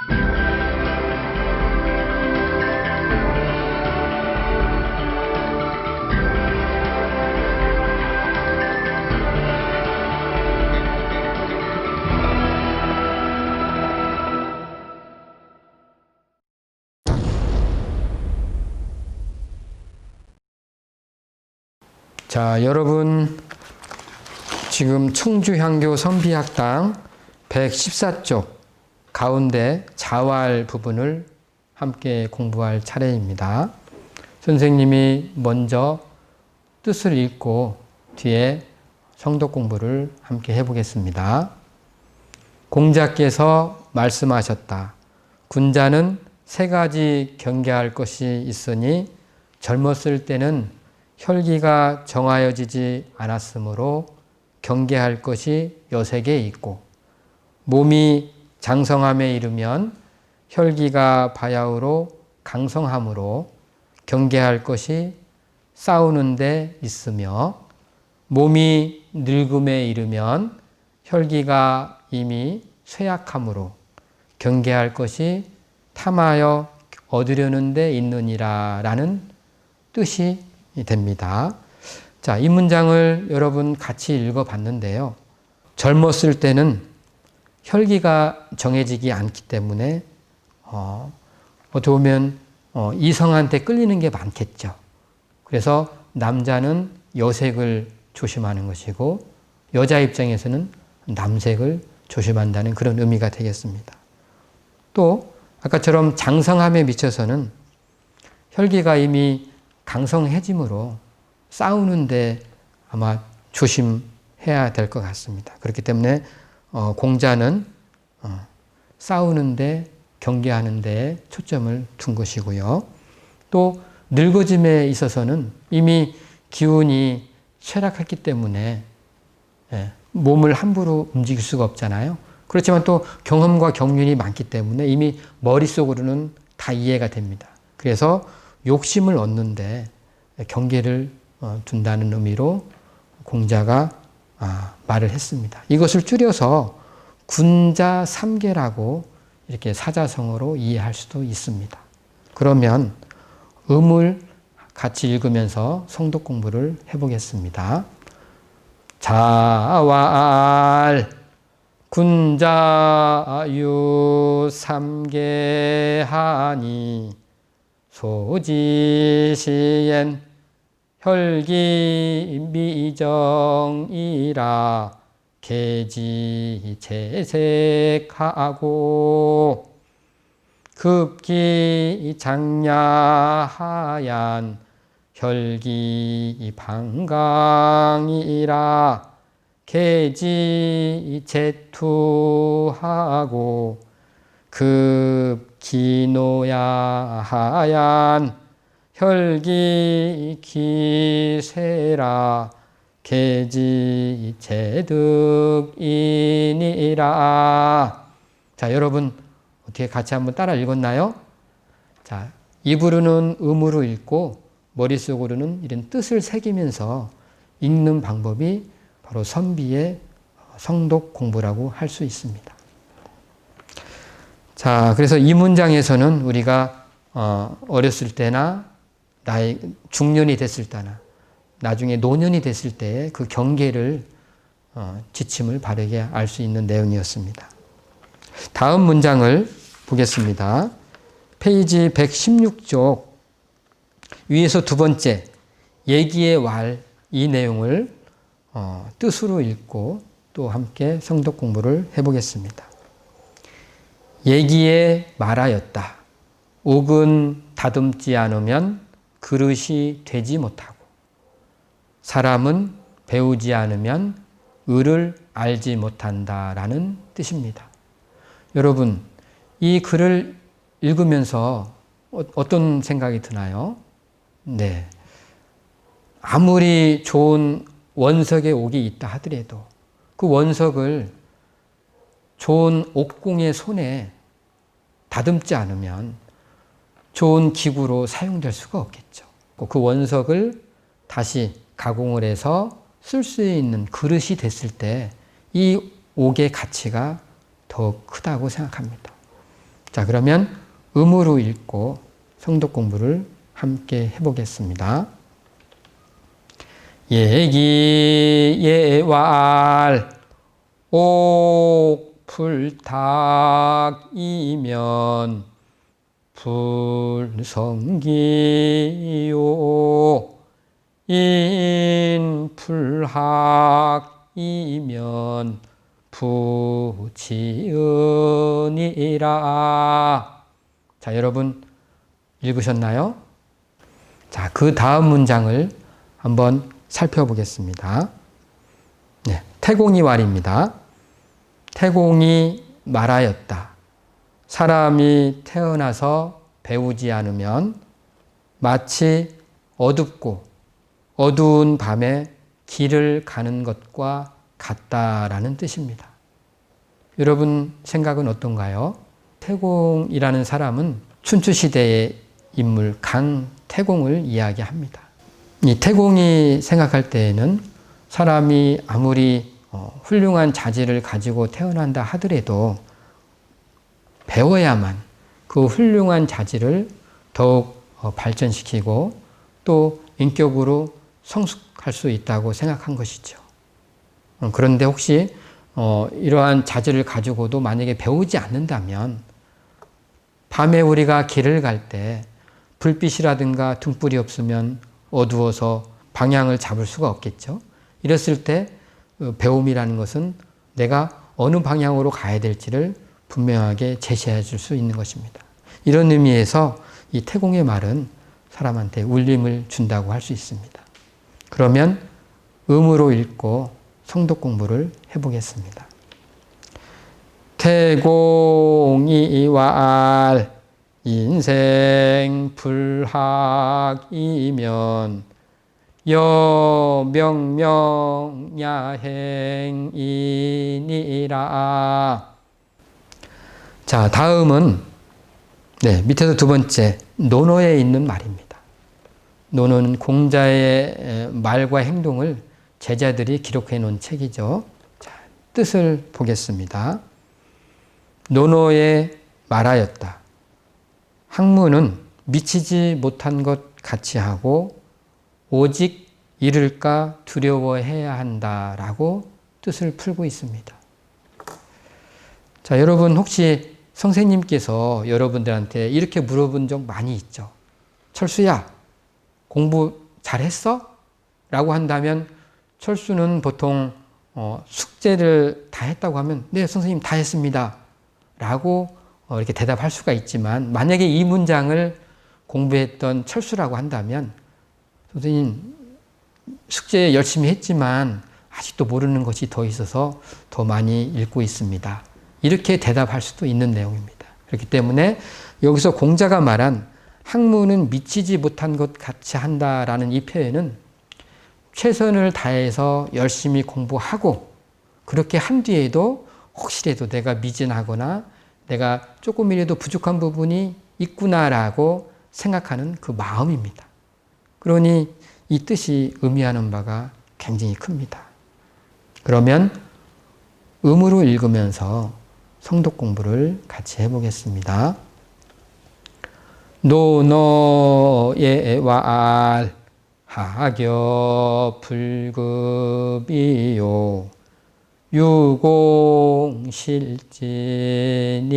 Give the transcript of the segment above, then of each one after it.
자, 여러분 지금 청주향교 선비학당 114쪽 가운데 자활 부분을 함께 공부할 차례입니다. 선생님이 먼저 뜻을 읽고 뒤에 성독 공부를 함께 해보겠습니다. 공자께서 말씀하셨다. 군자는 세 가지 경계할 것이 있으니 젊었을 때는 혈기가 정하여지지 않았으므로 경계할 것이 여색에 있고, 몸이 장성함에 이르면 혈기가 바야흐로 강성함으로 경계할 것이 싸우는 데 있으며, 몸이 늙음에 이르면 혈기가 이미 쇠약함으로 경계할 것이 탐하여 얻으려는 데 있느니라 라는 뜻이 됩니다. 자, 이 문장을 여러분 같이 읽어봤는데요. 젊었을 때는 혈기가 정해지지 않기 때문에 어떻게 보면 이성한테 끌리는 게 많겠죠. 그래서 남자는 여색을 조심하는 것이고 여자 입장에서는 남색을 조심한다는 그런 의미가 되겠습니다. 또 아까처럼 장성함에 미쳐서는 혈기가 이미 강성해짐으로 싸우는데 아마 조심해야 될 것 같습니다. 그렇기 때문에 공자는 싸우는데 경계하는 데 초점을 둔 것이고요. 또 늙어짐에 있어서는 이미 기운이 쇠락했기 때문에 몸을 함부로 움직일 수가 없잖아요. 그렇지만 또 경험과 경륜이 많기 때문에 이미 머릿속으로는 다 이해가 됩니다. 그래서 욕심을 얻는데 경계를 둔다는 의미로 공자가 말을 했습니다. 이것을 줄여서 군자 삼계라고 이렇게 사자성어로 이해할 수도 있습니다. 그러면 음을 같이 읽으면서 성독 공부를 해보겠습니다. 자활 군자유 삼계하니 소지시엔 혈기미정이라 계지재색하고 급기 장야하얀 혈기방강이라 계지재투하고 급기노야하얀 혈기기세라 계지재득이니라. 자, 여러분 어떻게 같이 한번 따라 읽었나요? 자, 입으로는 음으로 읽고 머릿속으로는 이런 뜻을 새기면서 읽는 방법이 바로 선비의 성독 공부라고 할 수 있습니다. 자, 그래서 이 문장에서는 우리가 어렸을 때나 중년이 됐을 때나 나중에 노년이 됐을 때의 그 경계를 지침을 바르게 알 수 있는 내용이었습니다. 다음 문장을 보겠습니다. 페이지 116쪽 위에서 두 번째 예기의 왈, 이 내용을 뜻으로 읽고 또 함께 성독 공부를 해보겠습니다. 예기에 말하였다. 옥은 다듬지 않으면 그릇이 되지 못하고 사람은 배우지 않으면 을을 알지 못한다라는 뜻입니다. 여러분, 이 글을 읽으면서 어떤 생각이 드나요? 네. 아무리 좋은 원석의 옥이 있다 하더라도 그 원석을 좋은 옥공의 손에 다듬지 않으면 좋은 기구로 사용될 수가 없겠죠. 그 원석을 다시 가공을 해서 쓸 수 있는 그릇이 됐을 때 이 옥의 가치가 더 크다고 생각합니다. 자, 그러면 음으로 읽고 성독 공부를 함께 해보겠습니다. 예기 예왈 옥불탁이면 불성기요 인불학이면 부지은이라. 자, 여러분 읽으셨나요? 자, 그 다음 문장을 한번 살펴보겠습니다. 네, 태공이 말입니다. 태공이 말하였다. 사람이 태어나서 배우지 않으면 마치 어둡고 어두운 밤에 길을 가는 것과 같다라는 뜻입니다. 여러분 생각은 어떤가요? 태공이라는 사람은 춘추시대의 인물 강태공을 이야기합니다. 이 태공이 생각할 때에는 사람이 아무리 훌륭한 자질을 가지고 태어난다 하더라도 배워야만 그 훌륭한 자질을 더욱 발전시키고 또 인격으로 성숙할 수 있다고 생각한 것이죠. 그런데 혹시 이러한 자질을 가지고도 만약에 배우지 않는다면 밤에 우리가 길을 갈 때 불빛이라든가 등불이 없으면 어두워서 방향을 잡을 수가 없겠죠. 이랬을 때 배움이라는 것은 내가 어느 방향으로 가야 될지를 분명하게 제시해 줄 수 있는 것입니다. 이런 의미에서 이 태공의 말은 사람한테 울림을 준다고 할 수 있습니다. 그러면 음으로 읽고 성독 공부를 해보겠습니다. 태공이왈 인생 불학이면 여명명야행이니라. 자, 다음은 밑에서 두 번째 논어에 있는 말입니다. 논어는 공자의 말과 행동을 제자들이 기록해 놓은 책이죠. 자, 뜻을 보겠습니다. 논어에 말하였다. 학문은 미치지 못한 것 같이 하고 오직 이룰까 두려워해야 한다라고 뜻을 풀고 있습니다. 자, 여러분 혹시 선생님께서 여러분들한테 이렇게 물어본 적 많이 있죠. 철수야, 공부 잘했어? 라고 한다면 철수는 보통 숙제를 다 했다고 하면 네, 선생님 다 했습니다. 라고 이렇게 대답할 수가 있지만 만약에 이 문장을 공부했던 철수라고 한다면 선생님 숙제 열심히 했지만 아직도 모르는 것이 더 있어서 더 많이 읽고 있습니다. 이렇게 대답할 수도 있는 내용입니다. 그렇기 때문에 여기서 공자가 말한 학문은 미치지 못한 것 같이 한다라는 이 표현은 최선을 다해서 열심히 공부하고 그렇게 한 뒤에도 혹시라도 내가 미진하거나 내가 조금이라도 부족한 부분이 있구나라고 생각하는 그 마음입니다. 그러니 이 뜻이 의미하는 바가 굉장히 큽니다. 그러면 음으로 읽으면서 성독 공부를 같이 해보겠습니다. 논어예왈 하교 불급이요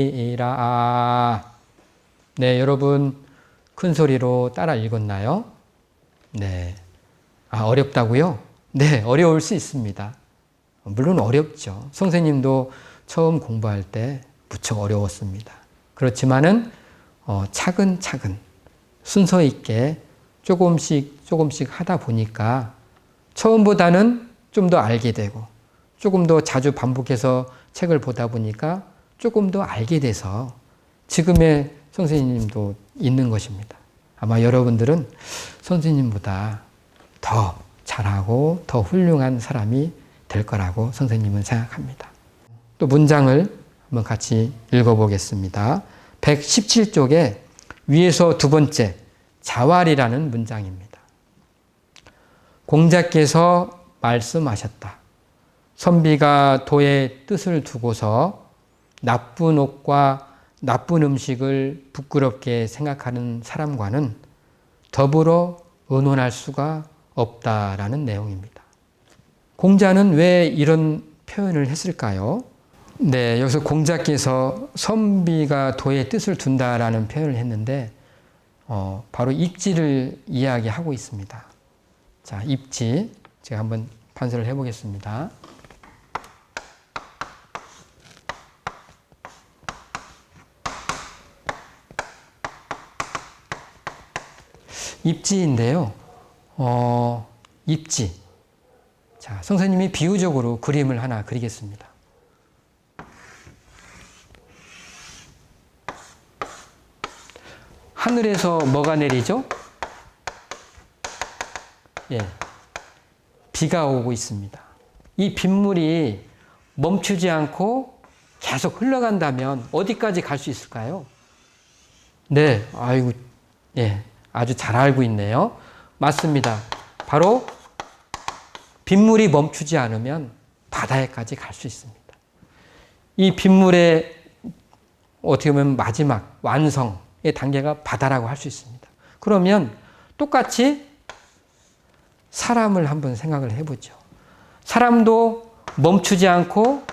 유공실진이라. 네, 여러분 큰 소리로 따라 읽었나요? 네. 어렵다고요? 네, 어려울 수 있습니다. 물론 어렵죠. 선생님도 처음 공부할 때 무척 어려웠습니다. 그렇지만은 차근차근 순서 있게 조금씩 하다 보니까 처음보다는 좀 더 알게 되고 조금 더 자주 반복해서 책을 보다 보니까 조금 더 알게 돼서 지금의 선생님도 있는 것입니다. 아마 여러분들은 선생님보다 더 잘하고 더 훌륭한 사람이 될 거라고 선생님은 생각합니다. 또 문장을 한번 같이 읽어보겠습니다. 117쪽에 위에서 두 번째 자왈이라는 문장입니다. 공자께서 말씀하셨다. 선비가 도의 뜻을 두고서 나쁜 옷과 나쁜 음식을 부끄럽게 생각하는 사람과는 더불어 의논할 수가 없다라는 내용입니다. 공자는 왜 이런 표현을 했을까요? 네, 여기서 공자께서 선비가 도의 뜻을 둔다라는 표현을 했는데 바로 입지를 이야기하고 있습니다. 자, 입지 제가 한번 판서를 해보겠습니다. 입지인데요. 입지. 자, 선생님이 비유적으로 그림을 하나 그리겠습니다. 하늘에서 뭐가 내리죠? 예, 비가 오고 있습니다. 이 빗물이 멈추지 않고 계속 흘러간다면 어디까지 갈 수 있을까요? 네, 아이고, 예, 아주 잘 알고 있네요. 맞습니다. 바로 빗물이 멈추지 않으면 바다에까지 갈 수 있습니다. 이 빗물의 어떻게 보면 마지막 완성의 단계가 바다라고 할 수 있습니다. 그러면 똑같이 사람을 한번 생각을 해보죠. 사람도 멈추지 않고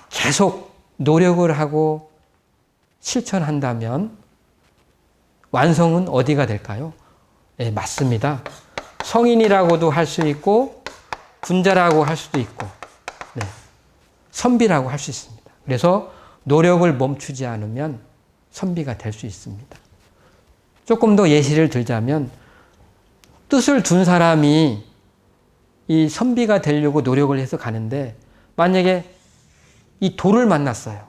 계속 노력을 하고 실천한다면 완성은 어디가 될까요? 네, 맞습니다. 성인이라고도 할 수 있고 군자라고 할 수도 있고 네, 선비라고 할 수 있습니다. 그래서 노력을 멈추지 않으면 선비가 될 수 있습니다. 조금 더 예시를 들자면 뜻을 둔 사람이 이 선비가 되려고 노력을 해서 가는데 만약에 이 돌을 만났어요.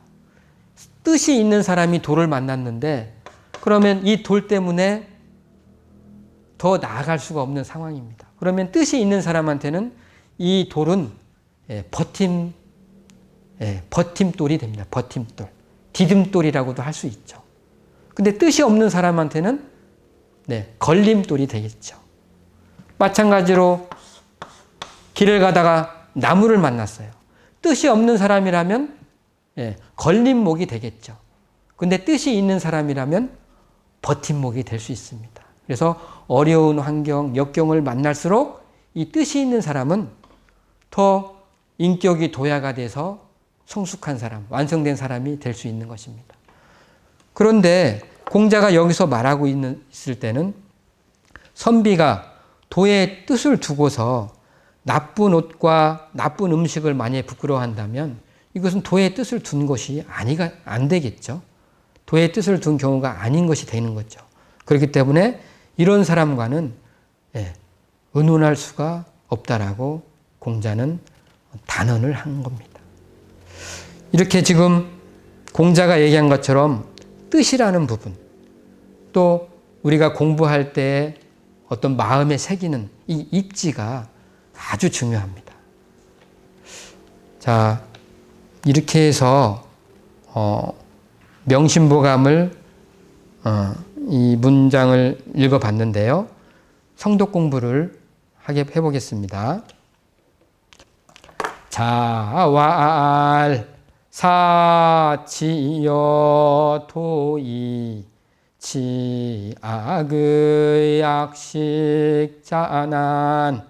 뜻이 있는 사람이 돌을 만났는데 그러면 이 돌 때문에 더 나아갈 수가 없는 상황입니다. 그러면 뜻이 있는 사람한테는 이 돌은 버팀돌이 됩니다. 버팀돌. 디딤돌이라고도 할 수 있죠. 근데 뜻이 없는 사람한테는 걸림돌이 되겠죠. 마찬가지로 길을 가다가 나무를 만났어요. 뜻이 없는 사람이라면 걸림목이 되겠죠. 근데 뜻이 있는 사람이라면 버팀목이 될 수 있습니다. 그래서 어려운 환경, 역경을 만날수록 이 뜻이 있는 사람은 더 인격이 도야가 돼서 성숙한 사람, 완성된 사람이 될 수 있는 것입니다. 그런데 공자가 여기서 말하고 있을 때는 선비가 도의 뜻을 두고서 나쁜 옷과 나쁜 음식을 만약에 부끄러워한다면 이것은 도의 뜻을 둔 것이 안 되겠죠. 도의 뜻을 둔 경우가 아닌 것이 되는 거죠. 그렇기 때문에 이런 사람과는 의논할 수가 없다라고 공자는 단언을 한 겁니다. 이렇게 지금 공자가 얘기한 것처럼 뜻이라는 부분, 또 우리가 공부할 때 어떤 마음에 새기는 이 입지가 아주 중요합니다. 자, 이렇게 해서 명심보감을 이 문장을 읽어봤는데요. 성독 공부를 해보겠습니다. 자왈 사치여 도이 치악의 약식 자난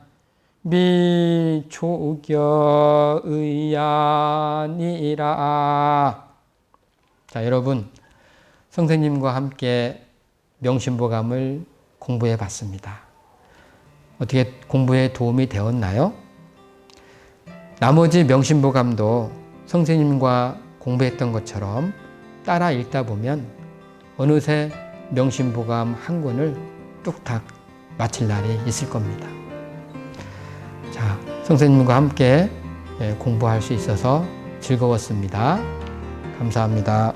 미초격의야니라. 자, 여러분 선생님과 함께 명심보감을 공부해 봤습니다. 어떻게 공부에 도움이 되었나요? 나머지 명심보감도 선생님과 공부했던 것처럼 따라 읽다 보면 어느새 명심보감 한 권을 뚝딱 마칠 날이 있을 겁니다. 자, 선생님과 함께 공부할 수 있어서 즐거웠습니다. 감사합니다.